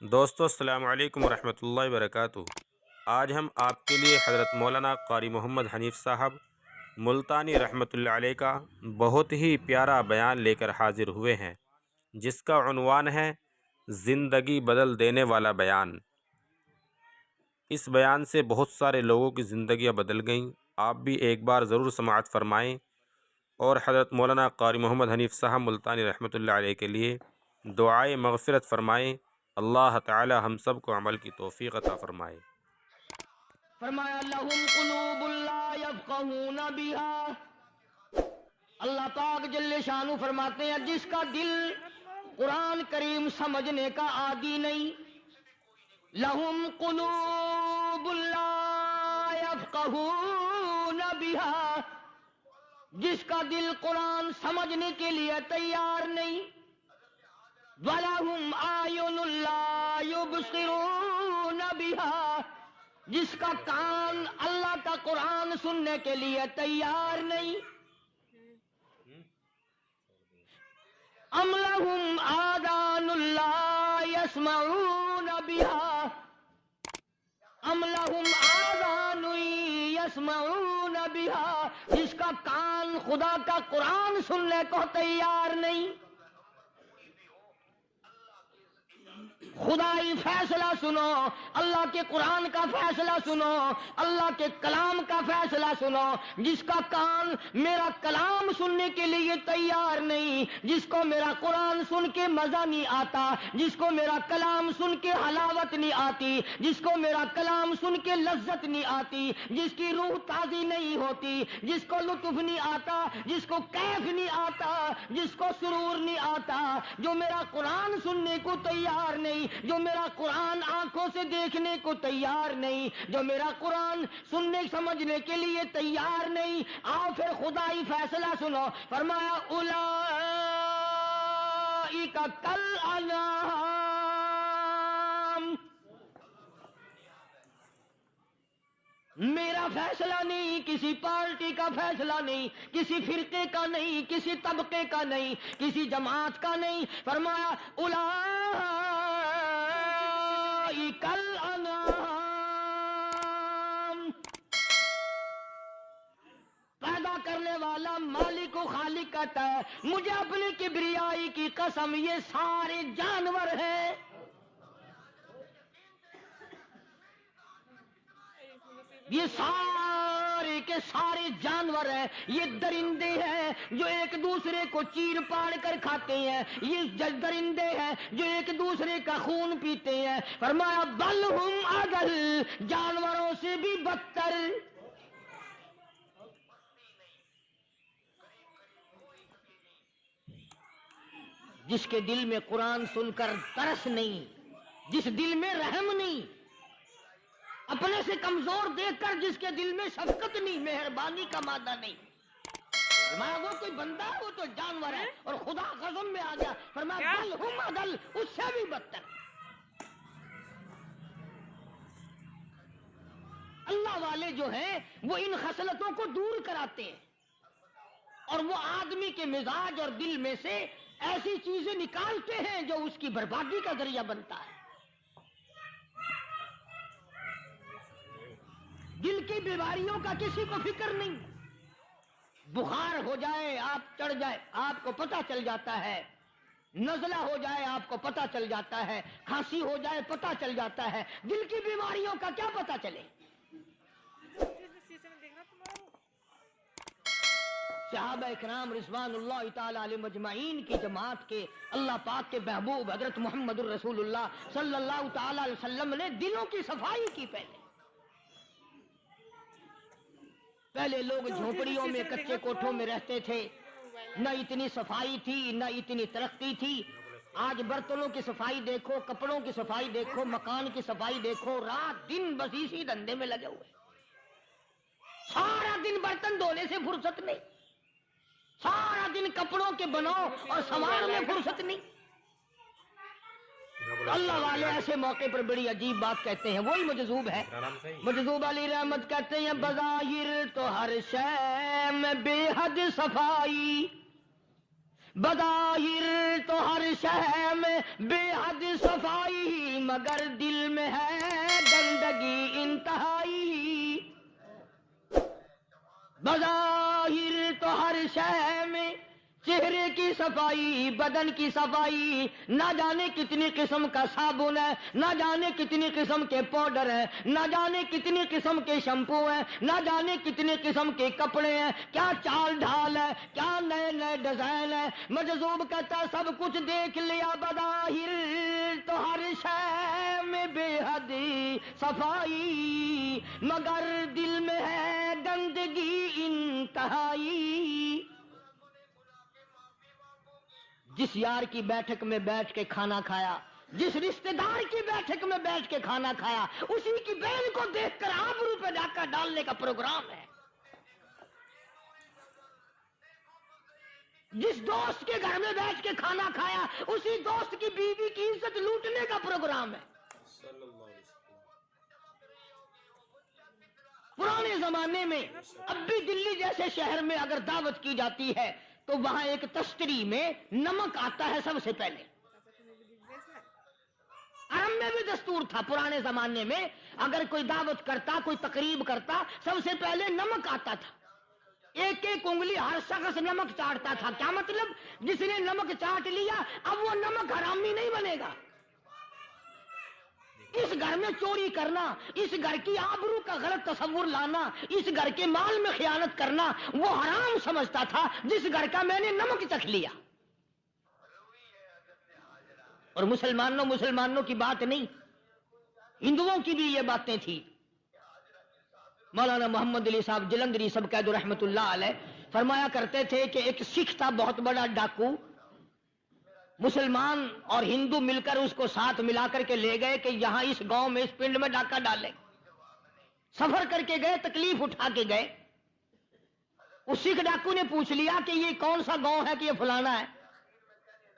دوستو السلام علیکم ورحمۃ اللہ وبرکاتہ۔ آج ہم آپ کے لیے حضرت مولانا قاری محمد حنیف صاحب ملتانی رحمۃ اللہ علیہ کا بہت ہی پیارا بیان لے کر حاضر ہوئے ہیں، جس کا عنوان ہے زندگی بدل دینے والا بیان۔ اس بیان سے بہت سارے لوگوں کی زندگیاں بدل گئیں۔ آپ بھی ایک بار ضرور سماعت فرمائیں اور حضرت مولانا قاری محمد حنیف صاحب ملتانی رحمۃ اللہ علیہ کے لیے دعائے مغفرت فرمائیں۔ اللہ تعالی ہم سب کو عمل کی توفیق عطا فرمائے۔ فرمایا لہم قلوب لا یفقہون بہا، اللہ پاک جل شانہ فرماتے ہیں جس کا دل قرآن کریم سمجھنے کا عادی نہیں، لہم قلوب لا یفقہون بہا، جس کا دل قرآن سمجھنے کے لیے تیار نہیں، وَلَهُمْ أَعْيُنٌ لَا يُبْصِرُونَ بِهَا، جس کا کان اللہ کا قرآن سننے کے لیے تیار نہیں، أَمْ لَهُمْ آذَانٌ لَا يَسْمَعُونَ بِهَا، أَمْ لَهُمْ آذَانٌ يَسْمَعُونَ بِهَا، جس کا کان خدا کا قرآن سننے کو تیار نہیں۔ خدائی فیصلہ سنو، اللہ کے قرآن کا فیصلہ سنو، اللہ کے کلام کا فیصلہ سنو۔ جس کا کان میرا کلام سننے کے لیے تیار نہیں، جس کو میرا قرآن سن کے مزہ نہیں آتا، جس کو میرا کلام سن کے حلاوت نہیں آتی، جس کو میرا کلام سن کے لذت نہیں آتی، جس کی روح تازی نہیں ہوتی، جس کو لطف نہیں آتا، جس کو کیف نہیں آتا، جس کو سرور نہیں آتا، جو میرا قرآن سننے کو تیار نہیں، جو میرا قرآن آنکھوں سے دیکھنے کو تیار نہیں، جو میرا قرآن سننے سمجھنے کے لیے تیار نہیں، آؤ پھر خدائی فیصلہ سنو۔ فرمایا اولئک کالانعام، میرا فیصلہ نہیں، کسی پارٹی کا فیصلہ نہیں، کسی فرقے کا نہیں، کسی طبقے کا نہیں، کسی جماعت کا نہیں۔ فرمایا اولئک الانعام، پیدا کرنے والا مالک و خالق کہتا ہے مجھے اپنی کبریائی کی قسم یہ سارے جانور ہیں، یہ سارے کے سارے جانور ہیں، یہ درندے ہیں جو ایک دوسرے کو چیر پاڑ کر کھاتے ہیں، یہ درندے ہیں جو ایک دوسرے کا خون پیتے ہیں۔ فرمایا بل ہم اضل، جانوروں سے بھی بدتر۔ جس کے دل میں قرآن سن کر ترس نہیں، جس دل میں رحم نہیں، اپنے سے کمزور دیکھ کر جس کے دل میں شفقت نہیں، مہربانی کا مادہ نہیں، فرمایا وہ کوئی بندہ ہے، وہ تو جانور ہے۔ اور خدا غضب میں آ گیا، فرمایا بل ہم اضل، اس سے بھی بدتر۔ اللہ والے جو ہیں وہ ان خصلتوں کو دور کراتے ہیں، اور وہ آدمی کے مزاج اور دل میں سے ایسی چیزیں نکالتے ہیں جو اس کی بربادی کا ذریعہ بنتا ہے۔ دل کی بیماریوں کا کسی کو فکر نہیں، بخار ہو جائے آپ چڑھ جائے آپ کو پتہ چل جاتا ہے، نزلہ ہو جائے آپ کو پتہ چل جاتا ہے، کھانسی ہو جائے پتہ چل جاتا ہے، دل کی بیماریوں کا کیا پتہ چلے؟ صحابہ اکرام رضوان اللہ تعالی علیہم اجمعین کی جماعت کے اللہ پاک کے محبوب حضرت محمد الرسول اللہ صلی اللہ تعالی علیہ وسلم نے دلوں کی صفائی کی۔ پہلے لوگ جھونپڑیوں میں کچے کوٹھوں میں رہتے تھے، نہ اتنی صفائی تھی نہ اتنی ترقی تھی۔ آج برتنوں کی صفائی دیکھو، کپڑوں کی صفائی دیکھو، مکان کی صفائی دیکھو، رات دن بس اسی دھندے میں لگے ہوئے، سارا دن برتن دھونے سے فرصت نہیں، سارا دن کپڑوں کے بناؤ اور سنوار میں فرصت نہیں۔ اللہ والے ایسے موقع پر بڑی عجیب بات کہتے ہیں، وہی مجذوب ہے، مجذوب علی رحمت کہتے ہیں بظاہر تو ہر شے میں بے حد صفائی، بظاہر تو ہر شے میں بے حد صفائی، مگر دل میں ہے گندگی انتہائی، بظاہر تو ہر شے میں چہرے کی صفائی، بدن کی صفائی، نہ جانے کتنی قسم کا صابن ہے، نہ جانے کتنی قسم کے پاؤڈر ہیں، نہ جانے کتنی قسم کے شیمپو ہیں، نہ جانے کتنی قسم کے کپڑے ہیں، کیا چال ڈھال ہے، کیا نئے نئے ڈیزائن ہے۔ مجذوب کہتا ہے سب کچھ دیکھ لیا، بظاہر تو ہر شے میں بے حد صفائی، مگر دل میں ہے گندگی انتہائی۔ جس یار کی بیٹھک میں بیٹھ کے کھانا کھایا، جس رشتہ دار کی بیٹھک میں بیٹھ کے کھانا کھایا، اسی کی بہن کو دیکھ کر آبرو پہ ڈاکہ ڈالنے کا پروگرام ہے۔ جس دوست کے گھر میں بیٹھ کے کھانا کھایا، اسی دوست کی بیوی کی عزت لوٹنے کا پروگرام ہے۔ پرانے زمانے میں اب بھی دلی جیسے شہر میں اگر دعوت کی جاتی ہے تو وہاں ایک تشتری میں نمک آتا ہے سب سے پہلے۔ عرب میں بھی دستور تھا پرانے زمانے میں، اگر کوئی دعوت کرتا، کوئی تقریب کرتا، سب سے پہلے نمک آتا تھا۔ ایک ایک انگلی ہر شخص نمک چاٹتا تھا۔ کیا مطلب؟ جس نے نمک چاٹ لیا اب وہ نمک حرامی نہیں بنے گا۔ اس گھر میں چوری کرنا، اس گھر کی آبرو کا غلط تصور لانا، اس گھر کے مال میں خیانت کرنا وہ حرام سمجھتا تھا جس گھر کا میں نے نمک چکھ لیا۔ اور مسلمانوں کی بات نہیں، ہندوؤں کی بھی یہ باتیں تھی۔ مولانا محمد علی صاحب جلندری سب قید رحمت اللہ علیہ فرمایا کرتے تھے کہ ایک سکھ تھا بہت بڑا ڈاکو، مسلمان اور ہندو مل کر اس کو ساتھ ملا کر کے لے گئے کہ یہاں اس گاؤں میں اس پنڈ میں ڈاکہ ڈالیں۔ سفر کر کے گئے، تکلیف اٹھا کے گئے۔ اس سکھ ڈاکو نے پوچھ لیا کہ یہ کون سا گاؤں ہے کہ یہ فلانا ہے۔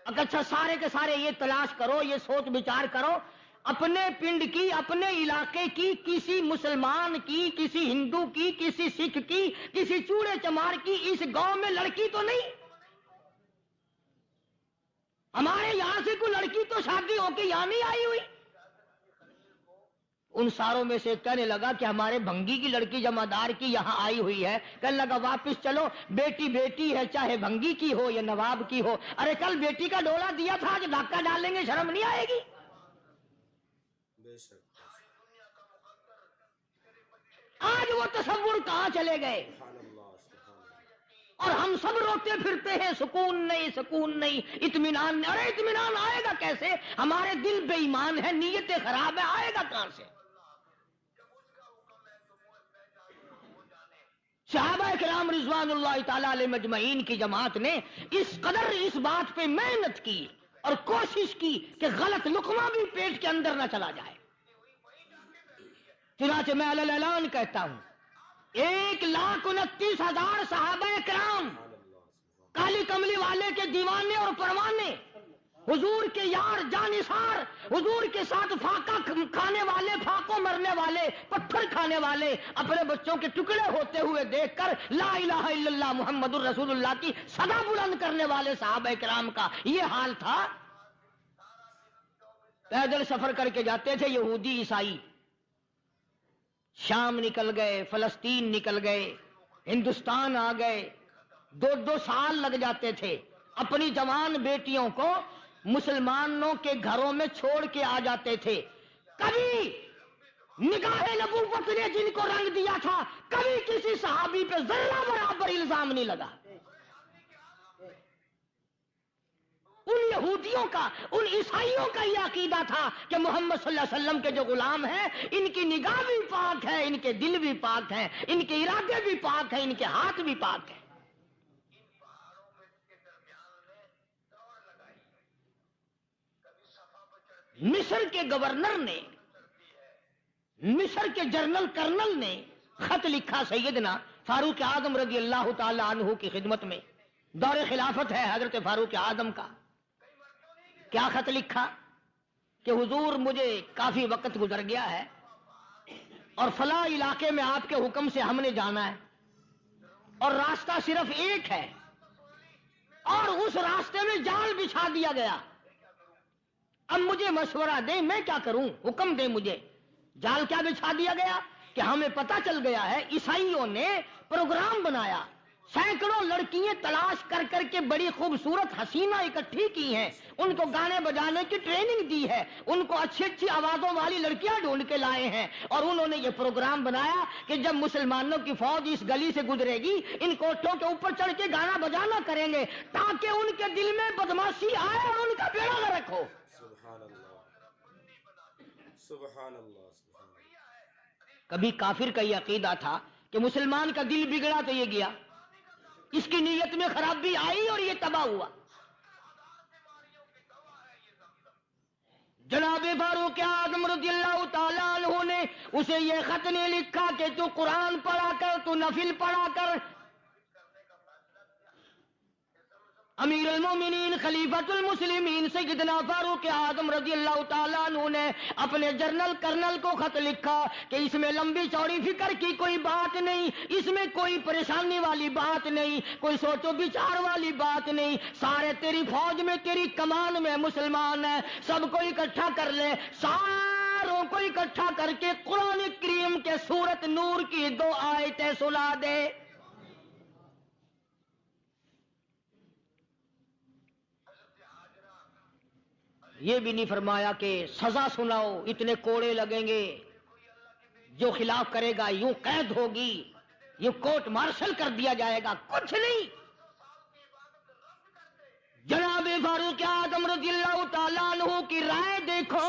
اچھا سارے کے سارے یہ تلاش کرو، یہ سوچ بچار کرو، اپنے پنڈ کی، اپنے علاقے کی، کسی مسلمان کی، کسی ہندو کی، کسی سکھ کی، کسی چوڑے چمار کی اس گاؤں میں لڑکی تو نہیں؟ ہمارے یہاں سے کوئی لڑکی تو شادی ہو کے یہاں نہیں آئی ہوئی؟ ان ساروں میں سے کہنے لگا کہ ہمارے بھنگی کی لڑکی جمعدار کی یہاں آئی ہوئی ہے۔ کہنے لگا واپس چلو، بیٹی بیٹی ہے، چاہے بھنگی کی ہو یا نواب کی ہو۔ ارے کل بیٹی کا ڈولا دیا تھا، آج ڈاکہ ڈالیں گے، شرم نہیں آئے گی؟ آج وہ تصور کہاں چلے گئے؟ اور ہم سب روتے پھرتے ہیں سکون نہیں، سکون نہیں، اطمینان نہیں۔ ارے اطمینان آئے گا کیسے؟ ہمارے دل بے ایمان ہے، نیتیں خراب ہے، آئے گا کہاں سے؟ صحابہ کرام رضوان اللہ تعالی علیہ مجمعین کی جماعت نے اس قدر اس بات پہ محنت کی اور کوشش کی کہ غلط لقمہ بھی پیٹ کے اندر نہ چلا جائے۔ چنانچہ میں علی اعلان کہتا ہوں 1,29,000 صحابہ کرام، کالی کملی والے کے دیوانے اور پروانے، حضور کے یار جانثار، حضور کے ساتھ فاقہ کھانے والے، پھاقوں مرنے والے، پتھر کھانے والے، اپنے بچوں کے ٹکڑے ہوتے ہوئے دیکھ کر لا الہ الا اللہ محمد الرسول اللہ کی صدا بلند کرنے والے صحابہ کرام کا یہ حال تھا۔ پیدل سفر کر کے جاتے تھے یہودی عیسائی، شام نکل گئے، فلسطین نکل گئے، ہندوستان آ گئے، 2 سال لگ جاتے تھے، اپنی جوان بیٹیوں کو مسلمانوں کے گھروں میں چھوڑ کے آ جاتے تھے۔ کبھی نگاہ نبوت نے جن کو رنگ دیا تھا، کبھی کسی صحابی پہ ذرہ برابر الزام نہیں لگا۔ ان یہودیوں کا، ان عیسائیوں کا یہ عقیدہ تھا کہ محمد صلی اللہ علیہ وسلم کے جو غلام ہیں ان کی نگاہ بھی پاک ہے، ان کے دل بھی پاک ہیں، ان کے ارادے بھی پاک ہیں، ان کے ہاتھ بھی پاک ہیں۔ مصر کے گورنر نے، مصر کے جنرل کرنل نے خط لکھا سیدنا فاروق اعظم رضی اللہ تعالی عنہ کی خدمت میں، دور خلافت ہے حضرت فاروق اعظم کا۔ کیا خط لکھا کہ حضور مجھے کافی وقت گزر گیا ہے اور فلاں علاقے میں آپ کے حکم سے ہم نے جانا ہے اور راستہ صرف ایک ہے اور اس راستے میں جال بچھا دیا گیا، اب مجھے مشورہ دیں میں کیا کروں، حکم دیں مجھے۔ جال کیا بچھا دیا گیا کہ ہمیں پتہ چل گیا ہے عیسائیوں نے پروگرام بنایا، سینکڑوں لڑکیاں تلاش کر کر کے بڑی خوبصورت حسینہ اکٹھی کی ہیں، ان کو گانے بجانے کی ٹریننگ دی ہے، ان کو اچھی اچھی آوازوں والی لڑکیاں ڈھونڈ کے لائے ہیں، اور انہوں نے یہ پروگرام بنایا کہ جب مسلمانوں کی فوج اس گلی سے گزرے گی ان کوٹھوں کے اوپر چڑھ کے گانا بجانا کریں گے تاکہ ان کے دل میں بدماشی آئے اور ان کا بیڑا غرق ہو۔ سبحان اللہ، سبحان اللہ، سبحان اللہ۔ کبھی کافر کا یہ عقیدہ تھا کہ مسلمان کا دل بگڑا تو یہ گیا، اس کی نیت میں خرابی آئی اور یہ تباہ ہوا۔ جناب فاروق اعظم رضی اللہ تعالیٰ عنہ نے اسے یہ خط نہیں لکھا کہ تو قرآن پڑھا کر، تو نفل پڑھا کر۔ امیر المومنین خلیفۃ المسلمین سیدنا فاروق اعظم رضی اللہ تعالیٰ عنہ نے اپنے جنرل کرنل کو خط لکھا کہ اس میں لمبی چوڑی فکر کی کوئی بات نہیں، اس میں کوئی پریشانی والی بات نہیں، کوئی سوچ و بچار والی بات نہیں، سارے تیری فوج میں تیری کمان میں مسلمان ہیں، سب کو اکٹھا کر لے، ساروں کو اکٹھا کر کے قرآن کریم کے سورت نور کی 2 آیتیں سنا دے۔ یہ بھی نہیں فرمایا کہ سزا سناؤ، اتنے کوڑے لگیں گے، جو خلاف کرے گا یوں قید ہوگی، یہ کورٹ مارشل کر دیا جائے گا، کچھ نہیں۔ جناب فاروق اعظم رضی اللہ تعالیٰ عنہ کی رائے دیکھو،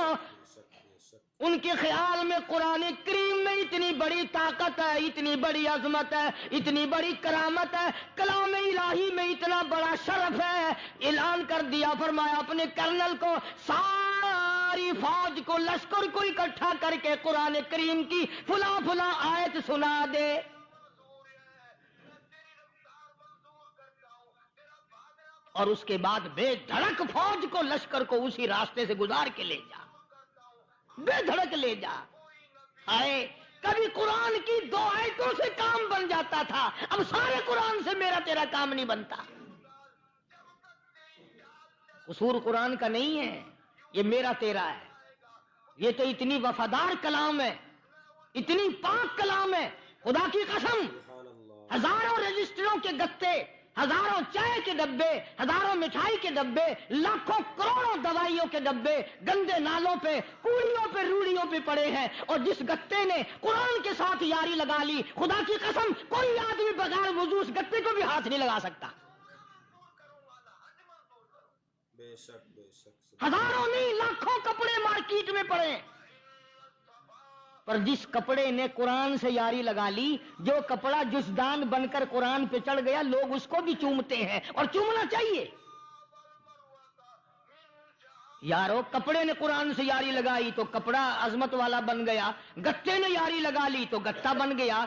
ان کے خیال میں قرآن کریم میں اتنی بڑی طاقت ہے، اتنی بڑی عظمت ہے، اتنی بڑی کرامت ہے، کلام الہی میں اتنا بڑا شرف ہے۔ اعلان کر دیا، فرمایا اپنے کرنل کو ساری فوج کو، لشکر کو اکٹھا کر کے قرآن کریم کی فلاں فلاں آیت سنا دے۔ اور اس کے بعد بے دھڑک فوج کو، لشکر کو اسی راستے سے گزار کے لے جا، بے دھڑک لے جا۔ آئے کبھی قرآن کی 2 آیتوں سے کام بن جاتا تھا، اب سارے قرآن سے میرا تیرا کام نہیں بنتا۔ قصور قرآن کا نہیں ہے، یہ میرا تیرا ہے، یہ تو اتنی وفادار کلام ہے، اتنی پاک کلام ہے، خدا کی قسم۔ ہزاروں رجسٹروں کے گتے، ہزاروں چائے کے ڈبے، ہزاروں مٹھائی کے ڈبے، لاکھوں کروڑوں دوائیوں کے ڈبے گندے نالوں پہ، کوڑیوں پہ، روڑیوں پہ پڑے ہیں، اور جس گتے نے قرآن کے ساتھ یاری لگا لی، خدا کی قسم کوئی آدمی بغیر وضو اس گتے کو بھی ہاتھ نہیں لگا سکتا۔ بے شک، بے شک۔ ہزاروں نہیں، لاکھوں کپڑے مارکیٹ میں پڑے، پر جس کپڑے نے قرآن سے یاری لگا لی، جو کپڑا جزدان بن کر قرآن پہ چڑھ گیا، لوگ اس کو بھی چومتے ہیں، اور چومنا چاہیے۔ یارو کپڑے نے قرآن سے یاری لگائی تو کپڑا عظمت والا بن گیا، گتے نے یاری لگا لی تو گتا بن گیا۔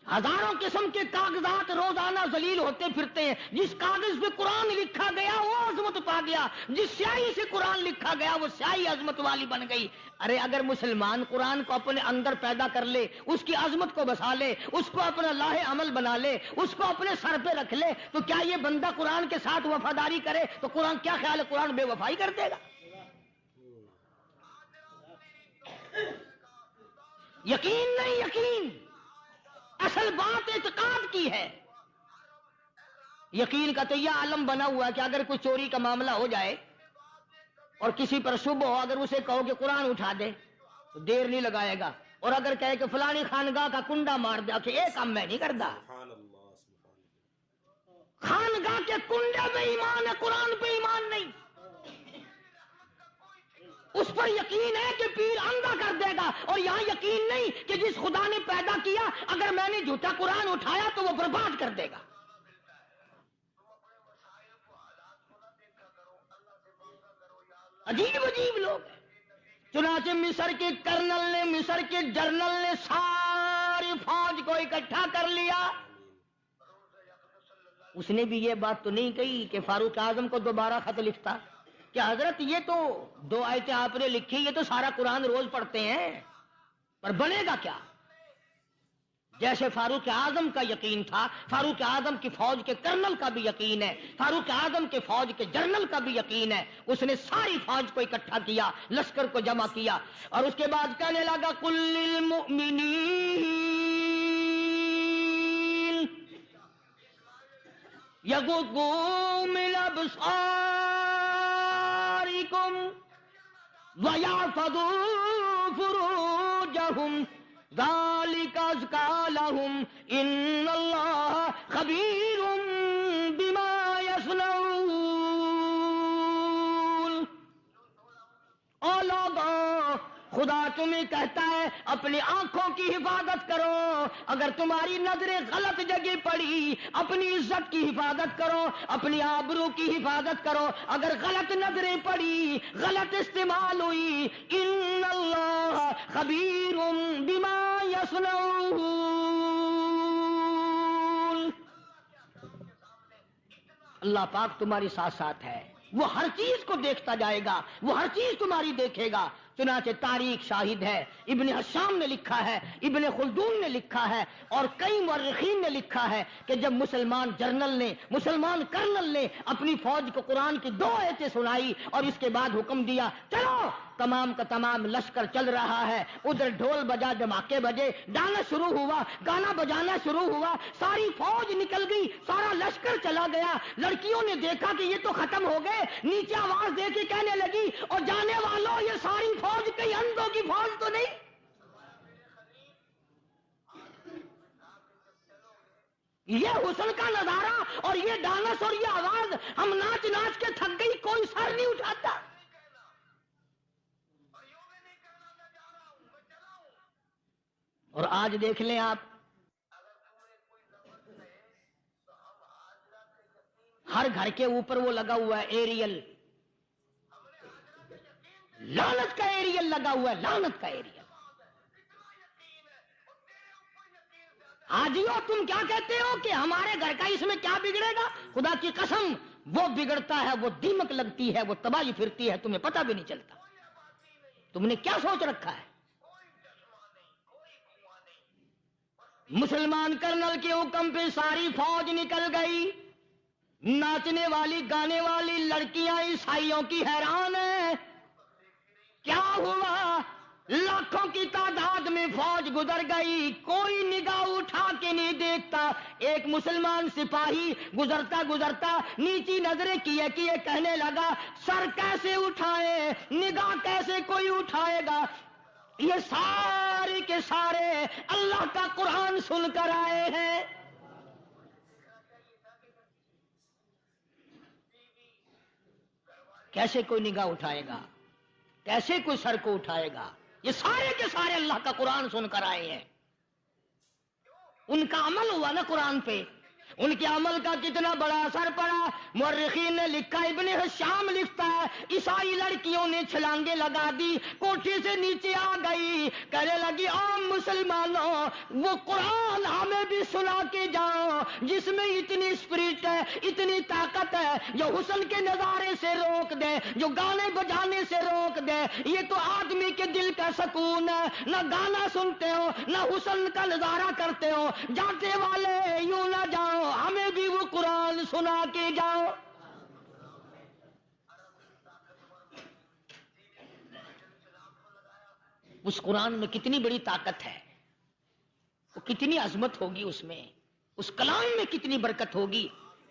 ہزاروں قسم کے کاغذات روزانہ ذلیل ہوتے پھرتے ہیں، جس کاغذ پہ قرآن لکھا گیا وہ عظمت پا گیا، جس سیاہی سے قرآن لکھا گیا وہ سیاہی عظمت والی بن گئی۔ ارے اگر مسلمان قرآن کو اپنے اندر پیدا کر لے، اس کی عظمت کو بسا لے، اس کو اپنا لاہ عمل بنا لے، اس کو اپنے سر پہ رکھ لے، تو کیا یہ بندہ قرآن کے ساتھ وفاداری کرے تو قرآن کیا خیال ہے، قرآن بے وفائی کر دے گا؟ یقین نہیں، یقین اصل بات اعتقاد کی ہے۔ یقین کا تو یہ عالم بنا ہوا ہے کہ اگر کوئی چوری کا معاملہ ہو جائے اور کسی پر شبہ ہو، اگر اسے کہو کہ قرآن اٹھا دے تو دیر نہیں لگائے گا، اور اگر کہے کہ فلانی خانگاہ کا کنڈا مار دے کہ یہ کام میں نہیں کرتا۔ خانگاہ کے کنڈے پہ ایمان ہے، قرآن پہ ایمان نہیں۔ اس پر یقین ہے کہ پیر اندھا کر دے گا، اور یہاں یقین نہیں کہ جس خدا نے پیدا کیا اگر میں نے جھوٹا قرآن اٹھایا تو وہ برباد کر دے گا۔ عجیب عجیب لوگ ہیں۔ چنانچہ مصر کے کرنل نے، مصر کے جنرل نے ساری فوج کو اکٹھا کر لیا۔ اس نے بھی یہ بات تو نہیں کہی کہ فاروق اعظم کو دوبارہ خط لکھتا کہ حضرت یہ تو 2 آیتیں آپ نے لکھی، یہ تو سارا قرآن روز پڑھتے ہیں، پر بنے گا کیا؟ جیسے فاروق اعظم کا یقین تھا، فاروق اعظم کی فوج کے کرنل کا بھی یقین ہے، فاروق اعظم کے فوج کے جنرل کا بھی یقین ہے. اس نے ساری فوج کو اکٹھا کیا، لشکر کو جمع کیا، اور اس کے بعد کہنے لگا قل للمؤمنین یغضوا من ابصارکم وَيَحْفَظُوا فُرُوجَهُمْ ذَلِكَ أَزْكَىٰ لَهُمْ إِنَّ اللَّهَ خَبِيرٌ بِمَا يَصْنَعُونَ. او لوگوں، خدا تمہیں کہتا ہے اپنی آنکھوں کی حفاظت کرو. اگر تمہاری نظریں غلط جگہ پڑی، اپنی عزت کی حفاظت کرو، اپنی آبرو کی حفاظت کرو. اگر غلط نظریں پڑی، غلط استعمال ہوئی، ان اللہ خبیر بما یصنعون. اللہ پاک تمہاری ساتھ ساتھ ہے، وہ ہر چیز کو دیکھتا جائے گا، وہ ہر چیز تمہاری دیکھے گا. چنانچہ تاریخ شاہد ہے، ابن حشام نے لکھا ہے، ابن خلدون نے لکھا ہے، اور کئی مورخین نے لکھا ہے کہ جب مسلمان جرنل نے، مسلمان کرنل نے اپنی فوج کو قرآن کی 2 آیتیں سنائی اور اس کے بعد حکم دیا چلو، تمام کا تمام لشکر چل رہا ہے، ادھر ڈھول بجا، دھماکے بجے، گانا شروع ہوا، گانا بجانا شروع ہوا، ساری فوج نکل گئی، سارا لشکر چلا گیا. لڑکیوں نے دیکھا کہ یہ تو ختم ہو گئے، نیچے آواز دے کے کہنے لگی اور جانے والوں یہ ساری فوج کئی اندھوں کی فوج تو نہیں. یہ حسن کا نظارہ اور یہ ڈانس اور یہ آواز، ہم ناچ ناچ کے تھک گئی، کوئی سر نہیں اٹھاتا. اور آج دیکھ لیں آپ، ہر گھر کے اوپر وہ لگا ہوا ہے ایریل، لعنت کا ایریل لگا ہوا ہے، لعنت کا ایریل. آجیو تم کیا کہتے ہو کہ ہمارے گھر کا اس میں کیا بگڑے گا؟ خدا کی قسم وہ بگڑتا ہے، وہ دیمک لگتی ہے، وہ تباہی پھرتی ہے، تمہیں پتہ بھی نہیں چلتا. تم نے کیا سوچ رکھا ہے؟ مسلمان کرنل کے حکم پہ ساری فوج نکل گئی. ناچنے والی گانے والی لڑکیاں عیسائیوں کی حیران ہیں. کیا ہوا؟ لاکھوں کی تعداد میں فوج گزر گئی، کوئی نگاہ اٹھا کے نہیں دیکھتا. ایک مسلمان سپاہی گزرتا گزرتا نیچی نظریں کیے کیے کہنے لگا سر کیسے اٹھائے، نگاہ کیسے کوئی اٹھائے گا؟ یہ سارے کے سارے اللہ کا قرآن سن کر آئے ہیں. کیسے کوئی نگاہ اٹھائے گا؟ کیسے کوئی سر کو اٹھائے گا؟ یہ سارے کے سارے اللہ کا قرآن سن کر آئے ہیں. ان کا عمل ہوا نا قرآن پہ، ان کے عمل کا کتنا بڑا اثر پڑا. مورخین نے لکھا، ابن حشام لکھتا ہے عیسائی لڑکیوں نے چھلانگے لگا دی، کوٹھی سے نیچے آ گئی، کہنے لگی عام مسلمانوں وہ قرآن ہمیں بھی سنا کے جاؤ جس میں اتنی اسپرٹ ہے، اتنی طاقت ہے، جو حسن کے نظارے سے روک دے، جو گانے بجانے سے روک دے. یہ تو آدمی کے دل کا سکون ہے. نہ گانا سنتے ہو، نہ حسن کا نظارہ کرتے ہو. جاتے والے یوں نہ جاؤ، ہمیں بھی وہ قرآن سنا کے جاؤ. اس قرآن میں کتنی بڑی طاقت ہے، وہ کتنی عظمت ہوگی اس میں، اس کلام میں کتنی برکت ہوگی،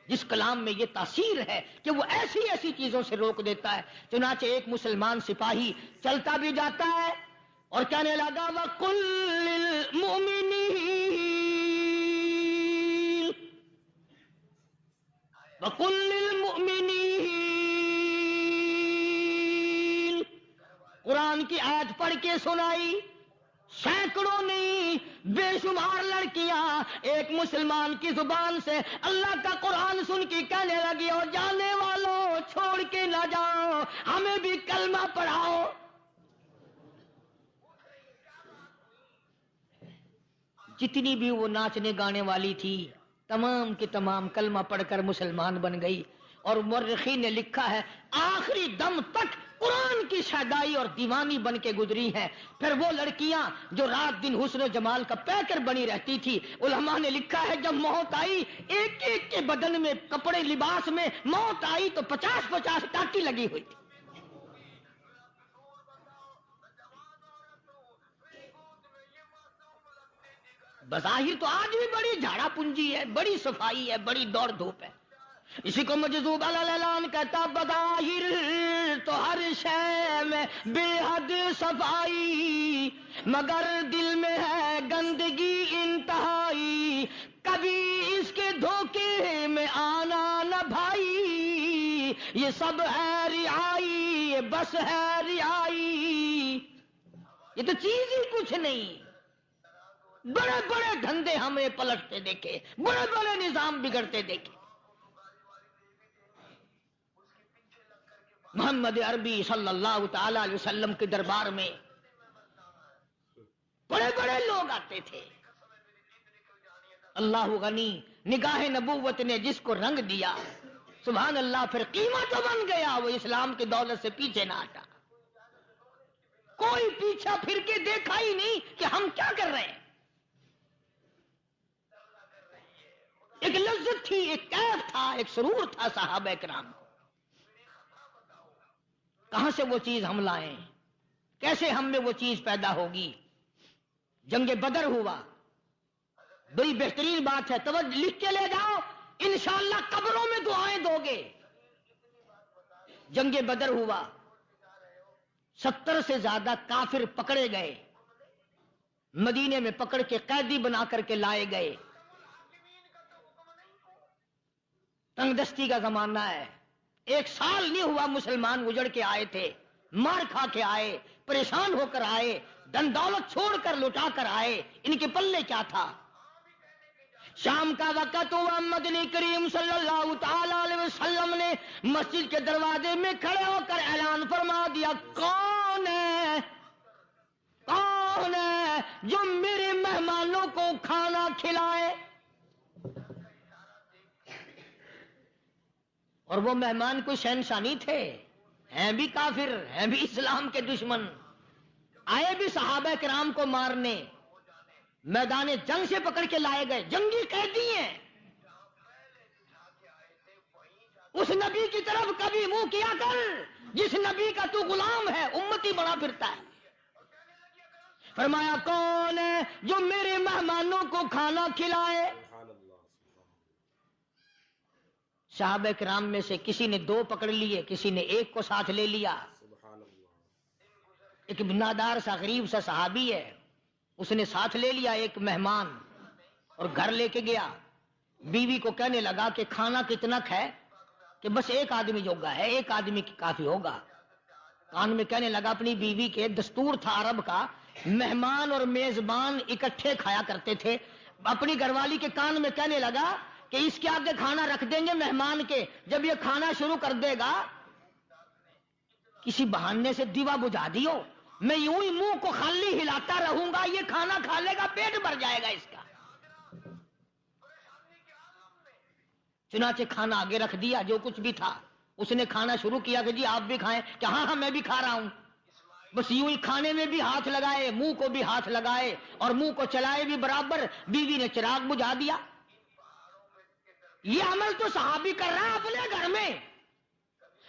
جس کلام میں یہ تاثیر ہے کہ وہ ایسی ایسی چیزوں سے روک دیتا ہے. چنانچہ ایک مسلمان سپاہی چلتا بھی جاتا ہے اور کہنے لگا وَقُلْ لِلْمُؤْمِنِينَ وَقُلْ لِلْمُؤْمِنِينَ. قرآن کی آیت پڑھ کے سنائی. سینکڑوں نہیں بے شمار لڑکیاں ایک مسلمان کی زبان سے اللہ کا قرآن سن کے کہنے لگی اور جانے والوں چھوڑ کے نہ جاؤ، ہمیں بھی کلمہ پڑھاؤ. جتنی بھی وہ ناچنے گانے والی تھی تمام کی تمام کلمہ پڑھ کر مسلمان بن گئی. اور مورخین نے لکھا ہے آخری دم تک قرآن کی شیدائی اور دیوانی بن کے گزری ہیں. پھر وہ لڑکیاں جو رات دن حسن و جمال کا پیکر بنی رہتی تھی، علماء نے لکھا ہے جب موت آئی ایک ایک کے بدن میں کپڑے لباس میں موت آئی تو 50-50 ٹاکی لگی ہوئی تھی. بظاہر تو آج بھی بڑی جھاڑا پنجی ہے، بڑی صفائی ہے، بڑی دوڑ دھوپ ہے. اسی کو مجذوب الاعلان کہتا بظاہر تو ہر شے میں بے حد صفائی، مگر دل میں ہے گندگی انتہائی، کبھی اس کے دھوکے میں آنا نہ بھائی، یہ سب ہے رعائی، یہ بس ہے رعائی. یہ تو چیز ہی کچھ نہیں. بڑے بڑے دھندے ہمیں پلٹتے دیکھے، بڑے بڑے نظام بگڑتے دیکھے. محمد عربی صلی اللہ تعالی علیہ وسلم کے دربار میں بڑے بڑے لوگ آتے تھے. اللہ غنی، نگاہ نبوت نے جس کو رنگ دیا سبحان اللہ، پھر قیمت تو بن گیا، وہ اسلام کی دولت سے پیچھے نہ ہٹا. کوئی پیچھا پھر کے دیکھا ہی نہیں کہ ہم کیا کر رہے ہیں. ایک لذت تھی، ایک کیف تھا، ایک سرور تھا صحابہ کرام کو. کہاں سے وہ چیز ہم لائیں؟ کیسے ہم میں وہ چیز پیدا ہوگی؟ جنگ بدر ہوا، بڑی بہترین بات ہے، توجہ لکھ کے لے جاؤ، انشاءاللہ قبروں میں دعائیں دو گے. جنگ بدر ہوا، 70 سے زیادہ کافر پکڑے گئے، مدینے میں پکڑ کے قیدی بنا کر کے لائے گئے. تنگ دستی کا زمانہ ہے، 1 سال نہیں ہوا مسلمان اجڑ کے آئے تھے، مار کھا کے آئے، پریشان ہو کر آئے، دن دولت چھوڑ کر لٹا کر آئے. ان کے پلے کیا تھا؟ شام کا وقت ہوا، مدنی کریم صلی اللہ تعالی علیہ وسلم نے مسجد کے دروازے میں کھڑے ہو کر اعلان فرما دیا، کون ہے، کون ہے جو میرے مہمانوں کو کھانا کھلائے؟ اور وہ مہمان کوئی شہنشاہ نہیں تھے، ہیں بھی کافر، ہیں بھی اسلام کے دشمن، آئے بھی صحابہ کرام کو مارنے، میدان جنگ سے پکڑ کے لائے گئے، جنگی قیدی ہیں. اس نبی کی طرف کبھی منہ کیا کر جس نبی کا تو غلام ہے، امتی بنا پھرتا ہے. فرمایا کون ہے جو میرے مہمانوں کو کھانا کھلائے؟ صحابہ کرام میں سے کسی نے 2 پکڑ لیے، کسی نے 1 کو ساتھ لے لیا. ایک بنادار سا غریب سا صحابی ہے، اس نے ساتھ لے لیا ایک مہمان اور گھر لے کے گیا. بیوی کو کہنے لگا کہ کھانا کتنا ہے؟ کہ بس 1 آدمی جوگا ہے، 1 آدمی کی کافی ہوگا. کان میں کہنے لگا اپنی بیوی کے، دستور تھا عرب کا، مہمان اور میزبان اکٹھے کھایا کرتے تھے. اپنی گھر والی کے کان میں کہنے لگا کہ اس کے آگے کھانا رکھ دیں گے مہمان کے، جب یہ کھانا شروع کر دے گا کسی بہانے سے دیوا بجھا دیو، میں یوں ہی منہ کو خالی ہلاتا رہوں گا، یہ کھانا کھا لے گا، پیٹ بھر جائے گا اس کا. چنانچہ کھانا آگے رکھ دیا، جو کچھ بھی تھا. اس نے کھانا شروع کیا کہ جی آپ بھی کھائیں، کہ ہاں ہاں میں بھی کھا رہا ہوں. بس یوں ہی کھانے میں بھی ہاتھ لگائے، منہ کو بھی ہاتھ لگائے اور منہ کو چلائے بھی برابر. بیوی نے چراغ بجھا دیا. یہ عمل تو صحابی کر رہا ہے اپنے گھر میں.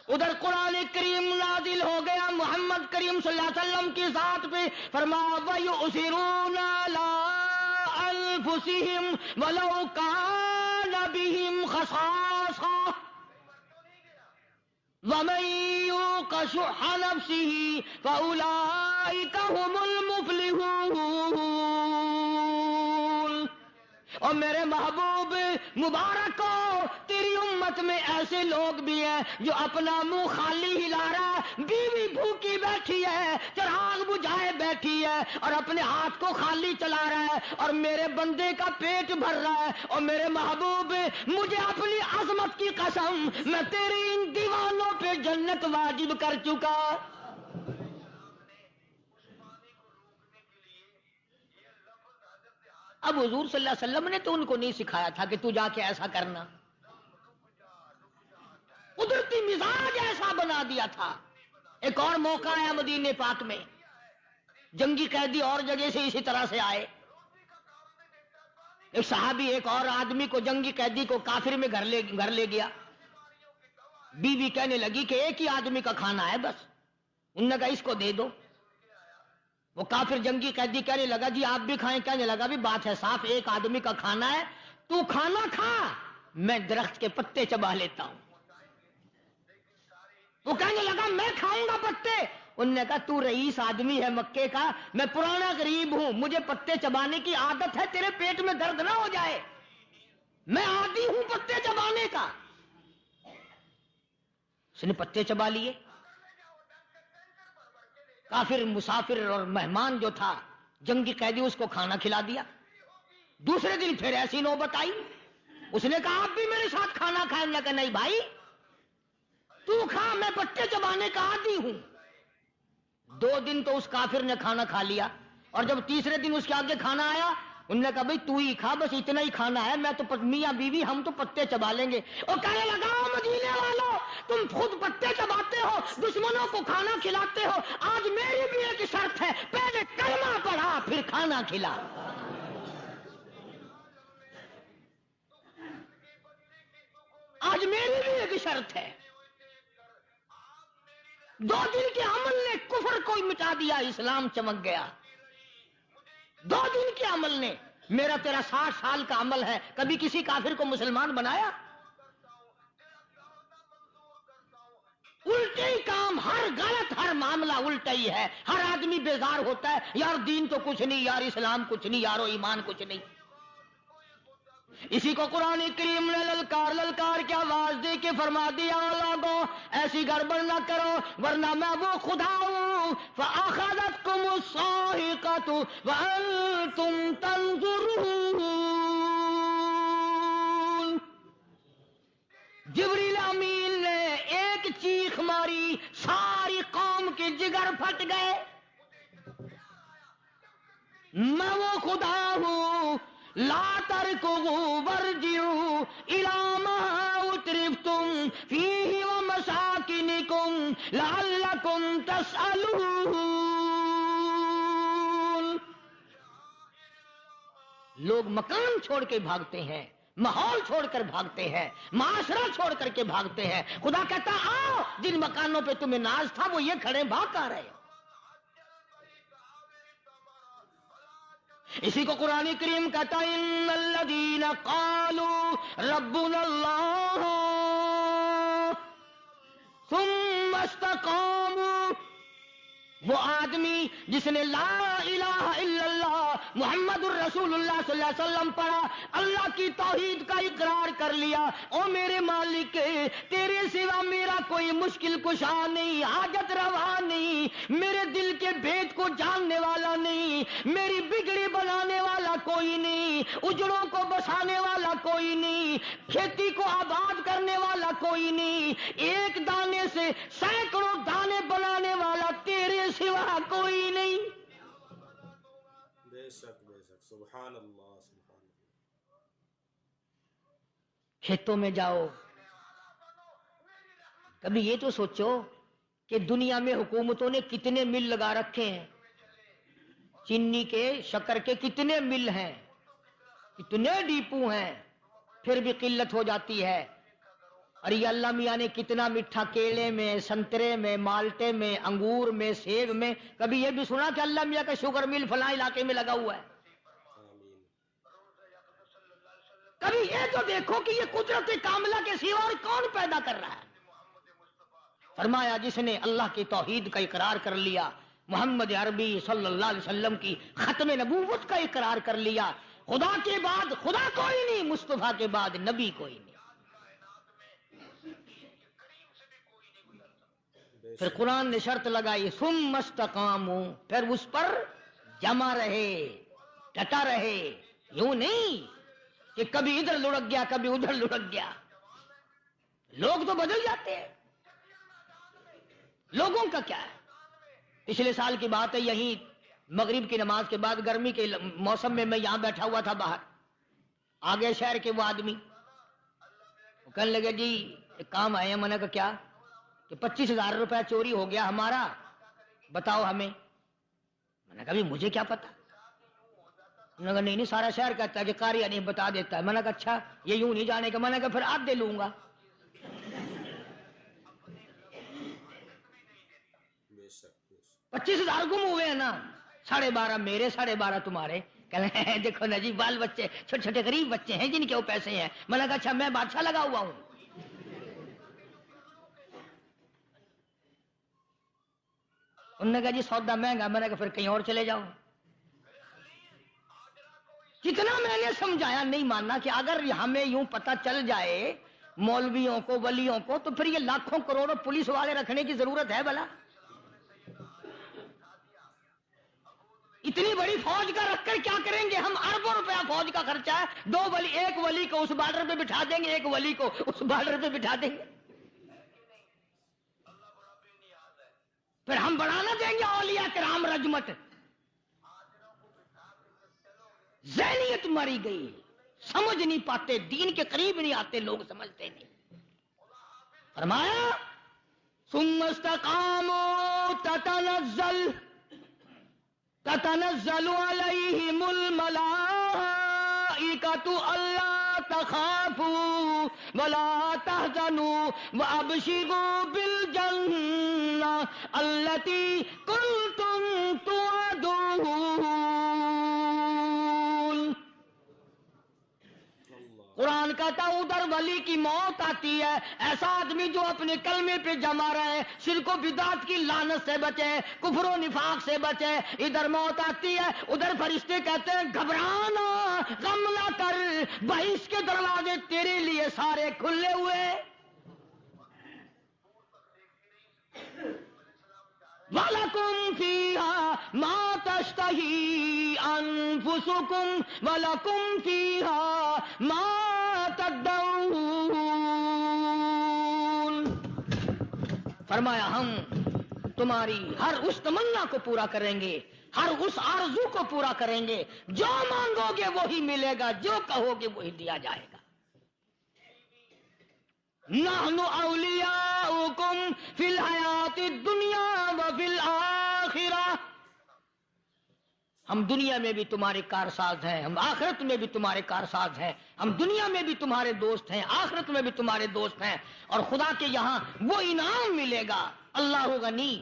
ادھر قرآن کریم نازل ہو گیا محمد کریم صلی اللہ علیہ وسلم کی ذات پہ، فرمایا وَيُؤْثِرُونَ عَلَىٰ أَنفُسِهِمْ وَلَوْ كَانَ بِهِمْ خَصَاصَةٌ وَمَن يُوقَ شُحَّ نَفْسِهِ فَأُولَٰئِكَ هُمُ الْمُفْلِحُونَ. اور میرے محبوب مبارک ہو، تیری امت میں ایسے لوگ بھی ہیں جو اپنا منہ خالی ہلا رہا ہے، بیوی بھوکی بیٹھی ہے، چراغ بجھائے بیٹھی ہے اور اپنے ہاتھ کو خالی چلا رہا ہے اور میرے بندے کا پیٹ بھر رہا ہے. اور میرے محبوب مجھے اپنی عظمت کی قسم، میں تیری ان دیوانوں پہ جنت واجب کر چکا. اب حضور صلی اللہ علیہ وسلم نے تو ان کو نہیں سکھایا تھا کہ تو جا کے ایسا کرنا، قدرتی مزاج ایسا بنا دیا تھا. ایک اور موقع آیا مدینے پاک میں، جنگی قیدی اور جگہ سے اسی طرح سے آئے، ایک صحابی ایک اور آدمی کو، جنگی قیدی کو کافر میں گھر لے گیا۔ بیوی کہنے لگی کہ ایک ہی آدمی کا کھانا ہے بس، انہوں نے کہا اس کو دے دو۔ وہ کافر جنگی قیدی کہنے لگا جی آپ بھی کھائیں، کہنے لگا بھی بات ہے صاف، ایک آدمی کا کھانا ہے، تو کھانا کھا، میں درخت کے پتے چبا لیتا ہوں۔ وہ کہنے لگا میں کھاؤں گا پتے، انہوں نے کہا تو رئیس آدمی ہے مکے کا، میں پرانا غریب ہوں، مجھے پتے چبانے کی عادت ہے، تیرے پیٹ میں درد نہ ہو جائے، میں عادی ہوں پتے چبانے کا۔ اس نے پتے چبا لیے۔ کافر مسافر اور مہمان جو تھا جنگی قیدی، اس کو کھانا کھلا دیا۔ دوسرے دن پھر ایسی نوبت آئی، اس نے کہا آپ بھی میرے ساتھ کھانا کھائیں؟ نے کہا نہیں بھائی تو کھا، میں پتے چبانے کا عادی ہوں۔ 2 دن تو اس کافر نے کھانا کھا لیا، اور جب تیسرے دن اس کے آگے کھانا آیا، انہوں نے کہا بھائی تو ہی کھا، بس اتنا ہی کھانا ہے، میں تو میاں بیوی ہم تو پتے چبا لیں گے۔ اور کہنے لگا مدینے والوں تم خود پتے چباتے ہو، دشمنوں کو کھانا کھلاتے ہو، آج میری بھی ایک شرط ہے، پہلے کلمہ پڑھا پھر کھانا کھلا۔ آج میری بھی ایک شرط ہے۔ 2 دن کے عمل نے کفر کو مٹا دیا، اسلام چمک گیا۔ 2 دن کے عمل نے، میرا تیرا 60 سال کا عمل ہے، کبھی کسی کافر کو مسلمان بنایا؟ الٹے ہی کام، ہر غلط، ہر معاملہ الٹا ہی ہے، ہر آدمی بیزار ہوتا ہے، یار دین تو کچھ نہیں، یار اسلام کچھ نہیں، یارو ایمان کچھ نہیں۔ اسی کو قرآن کریم نے للکار کے آواز دے کے فرما دیا لوگوں ایسی گڑبڑ نہ کرو ورنہ میں وہ خدا ہوں فَأَخَذَتْكُمُ الصَّاعِقَةُ وَأَنْتُمْ تَنْظُرُونَ۔ جبریل امین نے ایک چیخ ماری، ساری قوم کے جگر پھٹ گئے، میں وہ خدا ہوں لا ترکضوا وارجعوا إلى ما أترفتم فيه ومساكنكم لعلكم تسألون۔ لوگ مکان چھوڑ کے بھاگتے ہیں، ماحول چھوڑ کر بھاگتے ہیں، معاشرہ چھوڑ کر کے بھاگتے ہیں، خدا کہتا آؤ جن مکانوں پہ تمہیں ناز تھا وہ یہ کھڑے بھاگ آ رہے۔ اسی کو قرآن کریم کہتا ہے ان الذین قالوا ربنا اللہ ثم استقاموا، وہ آدمی جس نے لا الہ الا اللہ محمد الرسول اللہ صلی اللہ علیہ وسلم پڑھا، اللہ کی توحید کا اقرار کر لیا، او میرے مالک تیرے سوا میرا کوئی مشکل کشا نہیں، حاجت روا نہیں، میرے دل کے بھید کو جاننے والا نہیں، میری بگڑی بنانے والا کوئی نہیں، اجڑوں کو بسانے والا کوئی نہیں، کھیتی کو آباد کرنے والا کوئی نہیں، ایک دانے سے سینکڑوں دانے بنانے والا تیرے سوا کوئی نہیں۔ بے شک سبحان اللہ سبحان اللہ۔ کھیتوں میں جاؤ، کبھی یہ تو سوچو کہ دنیا میں حکومتوں نے کتنے مل لگا رکھے ہیں، چینی کے، شکر کے کتنے مل ہیں، کتنے ڈیپو ہیں، پھر بھی قلت ہو جاتی ہے۔ اور یہ اللہ میاں نے کتنا میٹھا کیلے میں، سنترے میں، مالٹے میں، انگور میں، سیب میں، کبھی یہ بھی سنا کہ اللہ میاں کا شوگر مل فلاں علاقے میں لگا ہوا ہے؟ کبھی یہ تو دیکھو کہ یہ قدرت کاملہ کے سوا اور کون پیدا کر رہا ہے؟ فرمایا جس نے اللہ کی توحید کا اقرار کر لیا، محمد عربی صلی اللہ علیہ وسلم کی ختم نبوت کا اقرار کر لیا، خدا کے بعد خدا کوئی نہیں، مصطفیٰ کے بعد نبی کوئی نہیں، پھر قرآن نے شرط لگائی ثم استقاموا، پھر اس پر جمع رہے، ڈٹا رہے، یوں نہیں کہ کبھی ادھر لڑک گیا کبھی ادھر لڑک گیا۔ لوگ تو بدل جاتے ہیں، لوگوں کا کیا ہے؟ پچھلے سال کی بات ہے، یہیں مغرب کی نماز کے بعد گرمی کے موسم میں میں یہاں بیٹھا ہوا تھا باہر، آگے شہر کے وہ آدمی وہ کہنے لگے جی ایک کام آئے ہیں، میں نے کہا کیا؟ کہ 25,000 روپے چوری ہو گیا ہمارا، بتاؤ ہمیں۔ میں نے کہا بھی مجھے کیا پتا۔ انہوں نے کہا نہیں سارا شہر کہتا ہے کہ قاری نہیں بتا دیتا ہے۔ میں نے کہا اچھا یہ یوں نہیں جانے کا۔ میں نے کہا پھر آدھے لوں گا۔ 25,000 گم ہوئے ہیں نا، 12.5 میرے 12.5 تمہارے۔ کہنے دیکھو نا جی بال بچے چھوٹے چھوٹے غریب بچے ہیں جن کے وہ پیسے ہیں۔ میں نے کہا اچھا میں بادشاہ لگا ہوا ہوں۔ انہوں نے کہا جی سودا مہنگا۔ میں نے کہا پھر کہیں اور چلے جاؤ۔ کتنا میں نے سمجھایا نہیں ماننا کہ اگر ہمیں یوں پتہ چل جائے مولویوں کو ولیوں کو تو پھر یہ لاکھوں کروڑوں پولیس والے رکھنے کی ضرورت ہے بھلا؟ اتنی بڑی فوج کا رکھ کر کیا کریں گے ہم؟ اربوں روپیہ فوج کا خرچہ ہے۔ 2 ولی، ایک ولی کو اس بارڈر پہ بٹھا دیں گے، ایک ولی کو اس بارڈر پہ بٹھا دیں گے۔ پھر ہم بڑھانا دیں گے اولیاء کرام رجمت۔ ذہنیت ماری گئی، سمجھ نہیں پاتے، دین کے قریب نہیں آتے لوگ، سمجھتے نہیں۔ فرمایا ثم استقاموا تتنزل علیہم الملائکۃ الا تخافوا ولا تحزنوا وابشروا بالجنہ التی کنتم توعدون۔ قرآن کہتا ہے ادھر ولی کی موت آتی ہے، ایسا آدمی جو اپنے کلمے پہ جمع رہے، شرک و بدعت کی لعنت سے بچے، کفر و نفاق سے بچے۔ ادھر موت آتی ہے، ادھر فرشتے کہتے ہیں گھبرانا، غم نہ کر، بہشت کے دروازے تیرے لیے سارے کھلے ہوئے۔ وَلَكُمْ فِيهَا مَا تَشْتَهِي أَنفُسُكُمْ وَلَكُمْ فِيهَا مَا تَدَّعُونَ۔ فرمایا ہم تمہاری ہر اس تمنا کو پورا کریں گے، ہر اس آرزو کو پورا کریں گے، جو مانگو گے وہی ملے گا، جو کہو گے وہی دیا جائے گا۔ نحن اولیاؤکم فی الحیات الدنیا وفی الآخرہ۔ ہم دنیا میں بھی تمہارے کارساز ہیں، ہم آخرت میں بھی تمہارے کارساز ہیں۔ ہم دنیا میں بھی تمہارے دوست ہیں، آخرت میں بھی تمہارے دوست ہیں، اور خدا کے یہاں وہ انعام ملے گا۔ اللہ غنی،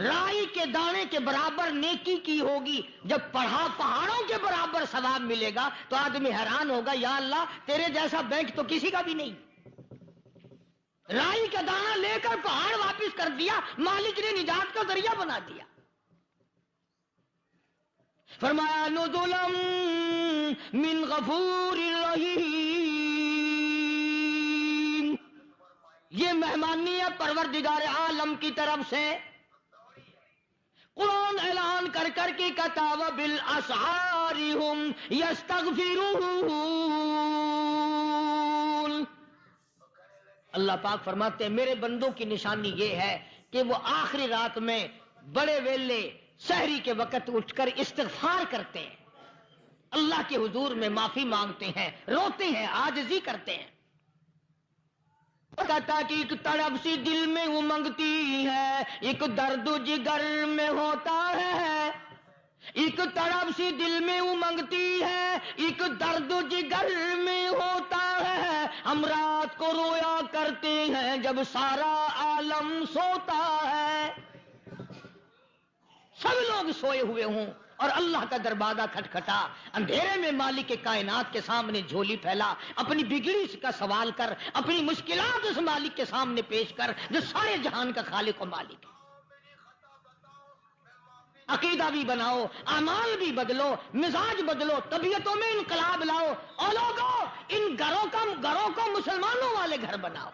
رائی کے دانے کے برابر نیکی کی ہوگی، جب پہاڑوں کے برابر ثواب ملے گا تو آدمی حیران ہوگا، یا اللہ تیرے جیسا بینک تو کسی کا بھی نہیں۔ رائی کا دانہ لے کر پہاڑ واپس کر دیا، مالک نے نجات کا ذریعہ بنا دیا۔ فرمایا نزلا من غفور رحیم، یہ مہمانی ہے پروردگار عالم کی طرف سے۔ قرآن اعلان کر کر کے کہتا وبالاسحار هم یستغفرون۔ اللہ پاک فرماتے ہیں میرے بندوں کی نشانی یہ ہے کہ وہ آخری رات میں بڑے ویلے سحری کے وقت اٹھ کر استغفار کرتے ہیں، اللہ کے حضور میں معافی مانگتے ہیں، روتے ہیں، عاجزی کرتے ہیں۔ کہتا کہ ایک تڑپ سی دل میں امنگتی ہے، ایک درد جگر میں ہوتا ہے، ایک تڑپ سی دل میں امنگتی ہے، ایک درد جگر میں ہوتا ہے۔ ہم رات کو رویا کرتے ہیں جب سارا عالم سوتا ہے۔ سب لوگ سوئے ہوئے ہوں اور اللہ کا دروازہ کھٹکھٹا، اندھیرے میں مالک کے کائنات کے سامنے جھولی پھیلا، اپنی بگڑی کا سوال کر، اپنی مشکلات اس مالک کے سامنے پیش کر جو سارے جہان کا خالق و مالک ہے۔ عقیدہ بھی بناؤ، اعمال بھی بدلو، مزاج بدلو، طبیعتوں میں انقلاب لاؤ، اور لوگوں ان گھروں کو مسلمانوں والے گھر بناؤ۔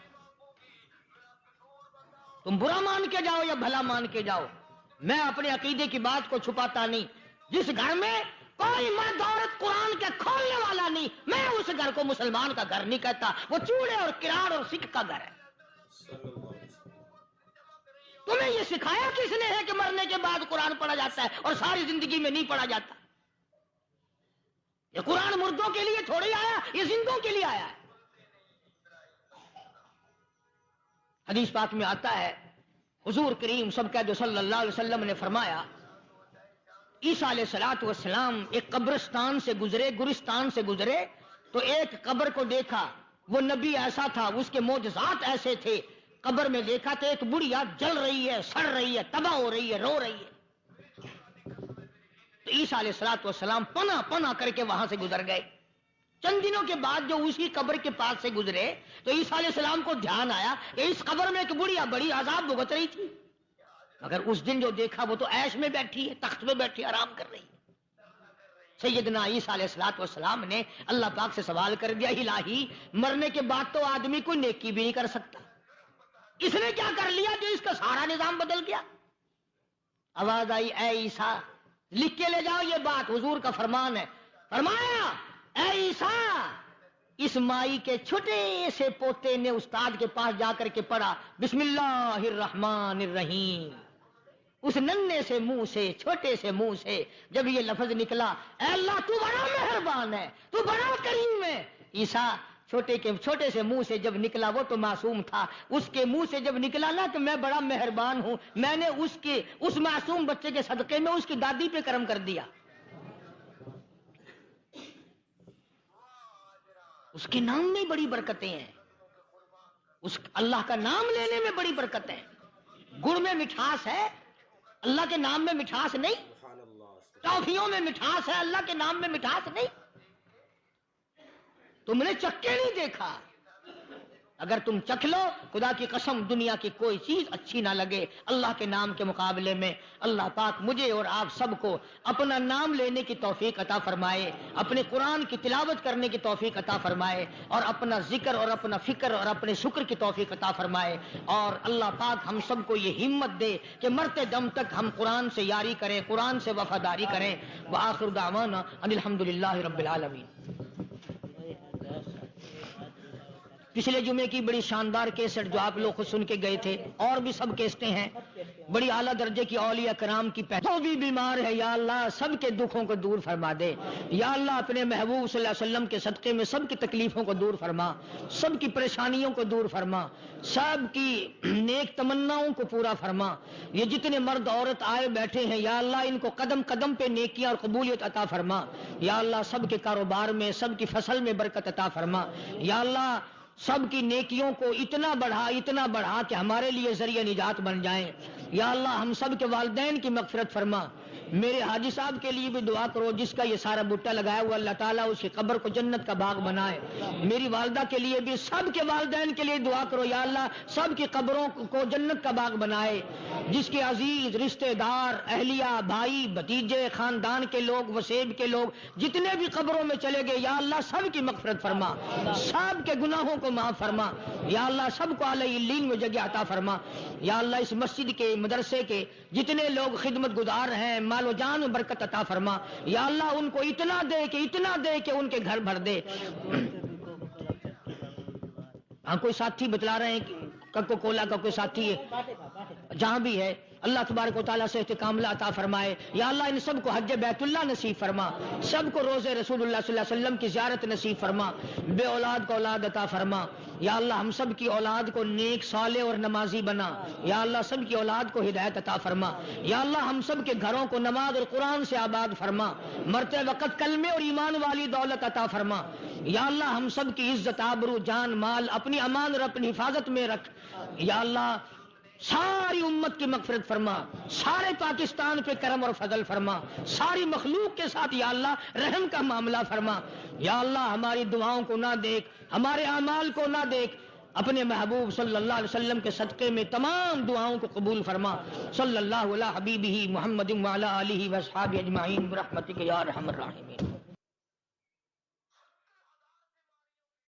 تم برا مان کے جاؤ یا بھلا مان کے جاؤ، میں اپنے عقیدے کی بات کو چھپاتا نہیں۔ جس گھر میں کوئی مرد عورت قرآن کے کھولنے والا نہیں، میں اس گھر کو مسلمان کا گھر نہیں کہتا، وہ چوڑے اور کراڑ اور سکھ کا گھر ہے۔ تمہیں یہ سکھایا کس نے ہے کہ مرنے کے بعد قرآن پڑھا جاتا ہے اور ساری زندگی میں نہیں پڑھا جاتا؟ یہ قرآن مردوں کے لیے تھوڑی آیا، یہ زندوں کے لیے آیا ہے۔ حدیث پاک میں آتا ہے حضور کریم سب کہہ دو صلی اللہ علیہ وسلم نے فرمایا عیسیٰ علیہ الصلوۃ والسلام ایک قبرستان سے گزرے، گورستان سے گزرے تو ایک قبر کو دیکھا، وہ نبی ایسا تھا، اس کے معجزات ایسے تھے، قبر میں دیکھا تو ایک بڑھیا جل رہی ہے، سڑ رہی ہے، تباہ ہو رہی ہے، رو رہی ہے۔ تو عیسیٰ علیہ الصلوۃ والسلام پناہ پناہ کر کے وہاں سے گزر گئے۔ چند دنوں کے بعد جو اسی قبر کے پاس سے گزرے تو عیسیٰ علیہ السلام کو دھیان آیا کہ اس قبر میں ایک بڑھیا بڑی عذاب بھگت رہی تھی، مگر اس دن جو دیکھا وہ تو عیش میں بیٹھی ہے، تخت میں بیٹھی آرام کر رہی ہے۔ سیدنا عیسیٰ علیہ الصلوۃ والسلام نے اللہ پاک سے سوال کر دیا، الہی مرنے کے بعد تو آدمی کوئی نیکی بھی نہیں کر سکتا، اس نے کیا کر لیا جو اس کا سارا نظام بدل گیا؟ آواز آئی، اے عیسیٰ لکھ کے لے جاؤ یہ بات، حضور کا فرمان ہے۔ فرمایا، اے عیسیٰ، اس مائی کے چھوٹے سے پوتے نے استاد کے پاس جا کر کے پڑھا بسم اللہ الرحمن الرحیم، اس ننھے سے منہ سے، چھوٹے سے منہ سے جب یہ لفظ نکلا، اے اللہ تو بڑا مہربان ہے، تو بڑا کریم ہے۔ عیسیٰ چھوٹے سے منہ سے جب نکلا، وہ تو معصوم تھا، اس کے منہ سے جب نکلا نا کہ میں بڑا مہربان ہوں، میں نے اس معصوم بچے کے صدقے میں اس کی دادی پہ کرم کر دیا۔ اس کے نام میں بڑی برکتیں ہیں، اس اللہ کا نام لینے میں بڑی برکت ہے۔ گڑ میں مٹھاس ہے، اللہ کے نام میں مٹھاس نہیں۔ ٹافیوں میں مٹھاس ہے، اللہ کے نام میں مٹھاس نہیں۔ تم نے چکھ کے نہیں دیکھا، اگر تم چکھ لو خدا کی قسم دنیا کی کوئی چیز اچھی نہ لگے اللہ کے نام کے مقابلے میں۔ اللہ پاک مجھے اور آپ سب کو اپنا نام لینے کی توفیق عطا فرمائے، اپنے قرآن کی تلاوت کرنے کی توفیق عطا فرمائے، اور اپنا ذکر اور اپنا فکر اور اپنے شکر کی توفیق عطا فرمائے، اور اللہ پاک ہم سب کو یہ ہمت دے کہ مرتے دم تک ہم قرآن سے یاری کریں، قرآن سے وفاداری کریں۔ وآخر دعوانا ان الحمدللہ رب العالمین۔ پچھلے جمعے کی بڑی شاندار کیسٹ جو آپ لوگ خود سن کے گئے تھے، اور بھی سب کیسٹیں ہیں، بڑی اعلیٰ درجے کی اولیاء کرام کی جو بھی بیمار ہے یا اللہ سب کے دکھوں کو دور فرما دے، یا اللہ اپنے محبوب صلی اللہ علیہ وسلم کے صدقے میں سب کی تکلیفوں کو دور فرما، سب کی پریشانیوں کو دور فرما، سب کی نیک تمناؤں کو پورا فرما۔ یہ جتنے مرد عورت آئے بیٹھے ہیں یا اللہ ان کو قدم قدم پہ نیکیاں اور قبولیت عطا فرما، یا اللہ سب کے کاروبار میں، سب کی فصل میں برکت عطا فرما، یا اللہ سب کی نیکیوں کو اتنا بڑھا کہ ہمارے لیے ذریعہ نجات بن جائیں۔ یا اللہ ہم سب کے والدین کی مغفرت فرما۔ میرے حاجی صاحب کے لیے بھی دعا کرو جس کا یہ سارا بوٹا لگایا ہوا، اللہ تعالیٰ اس کی قبر کو جنت کا باغ بنائے۔ میری والدہ کے لیے بھی، سب کے والدین کے لیے دعا کرو، یا اللہ سب کی قبروں کو جنت کا باغ بنائے۔ جس کے عزیز رشتہ دار، اہلیہ، بھائی، بھتیجے، خاندان کے لوگ، وسیب کے لوگ جتنے بھی قبروں میں چلے گئے، یا اللہ سب کی مغفرت فرما، سب کے گناہوں کو معاف فرما، یا اللہ سب کو اعلی علیین میں جگہ عطا فرما۔ یا اللہ اس مسجد کے، مدرسے کے جتنے لوگ خدمت گزار ہیں، مال و جان میں برکت عطا فرما، یا اللہ ان کو اتنا دے کہ ان کے گھر بھر دے۔ ہاں کوئی ساتھی بتلا رہے ہیں کوکو کولا کا کوئی ساتھی ہے جہاں بھی ہے، اللہ تبارک و تعالیٰ سے استقامت عطا فرمائے۔ یا اللہ ان سب کو حج بیت اللہ نصیب فرما، سب کو روزے رسول اللہ صلی اللہ علیہ وسلم کی زیارت نصیب فرما، بے اولاد کو اولاد عطا فرما۔ یا اللہ ہم سب کی اولاد کو نیک، صالح اور نمازی بنا، یا اللہ سب کی اولاد کو ہدایت عطا فرما۔ یا اللہ ہم سب کے گھروں کو نماز اور قرآن سے آباد فرما، مرتے وقت کلمے اور ایمان والی دولت عطا فرما۔ یا اللہ ہم سب کی عزت، آبرو، جان، مال اپنی امان اور اپنی حفاظت میں رکھ۔ یا اللہ ساری امت کی مغفرت فرما، سارے پاکستان پہ کرم اور فضل فرما، ساری مخلوق کے ساتھ یا اللہ رحم کا معاملہ فرما۔ یا اللہ ہماری دعاؤں کو نہ دیکھ، ہمارے اعمال کو نہ دیکھ، اپنے محبوب صلی اللہ علیہ وسلم کے صدقے میں تمام دعاؤں کو قبول فرما۔ صلی اللہ علی حبیبہ محمد وعلی آلہ واصحابہ اجمعین برحمتک یا ارحم الراحمین۔